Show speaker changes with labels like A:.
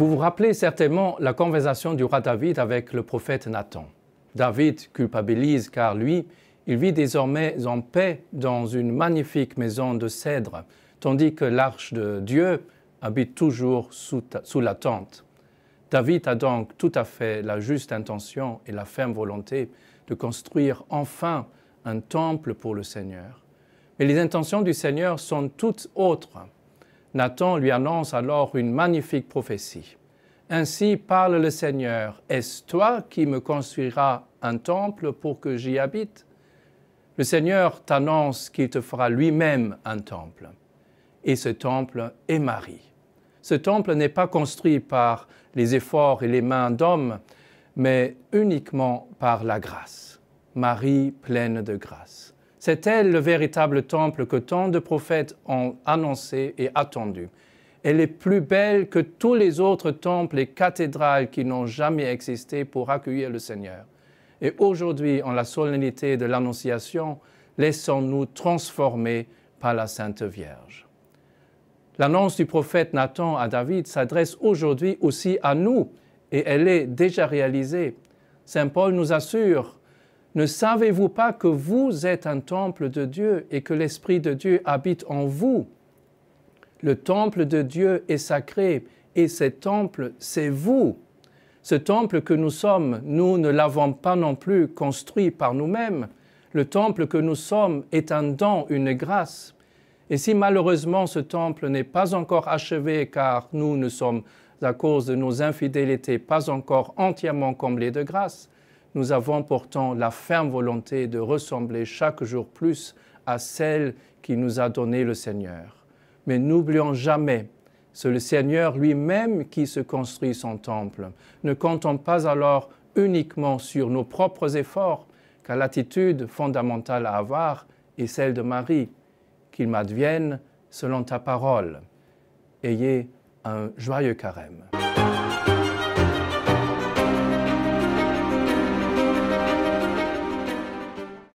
A: Vous vous rappelez certainement la conversation du roi David avec le prophète Nathan. David culpabilise car lui, il vit désormais en paix dans une magnifique maison de cèdre, tandis que l'arche de Dieu habite toujours sous la tente. David a donc tout à fait la juste intention et la ferme volonté de construire enfin un temple pour le Seigneur. Mais les intentions du Seigneur sont toutes autres. Nathan lui annonce alors une magnifique prophétie. « Ainsi parle le Seigneur, est-ce toi qui me construiras un temple pour que j'y habite ?» Le Seigneur t'annonce qu'il te fera lui-même un temple. Et ce temple est Marie. Ce temple n'est pas construit par les efforts et les mains d'hommes, mais uniquement par la grâce. Marie pleine de grâce. C'est elle le véritable temple que tant de prophètes ont annoncé et attendu. Elle est plus belle que tous les autres temples et cathédrales qui n'ont jamais existé pour accueillir le Seigneur. Et aujourd'hui, en la solennité de l'Annonciation, laissons-nous transformer par la Sainte Vierge. L'annonce du prophète Nathan à David s'adresse aujourd'hui aussi à nous et elle est déjà réalisée. Saint Paul nous assure « Ne savez-vous pas que vous êtes un temple de Dieu et que l'Esprit de Dieu habite en vous ?» Le temple de Dieu est sacré et ce temple, c'est vous. Ce temple que nous sommes, nous ne l'avons pas non plus construit par nous-mêmes. Le temple que nous sommes est un don, une grâce. Et si malheureusement ce temple n'est pas encore achevé car nous ne sommes, à cause de nos infidélités, pas encore entièrement comblés de grâce, nous avons pourtant la ferme volonté de ressembler chaque jour plus à celle qui nous a donné le Seigneur. Mais n'oublions jamais, c'est le Seigneur lui-même qui se construit son temple. Ne comptons pas alors uniquement sur nos propres efforts, car l'attitude fondamentale à avoir est celle de Marie. Qu'il m'advienne selon ta parole. Ayez un joyeux carême.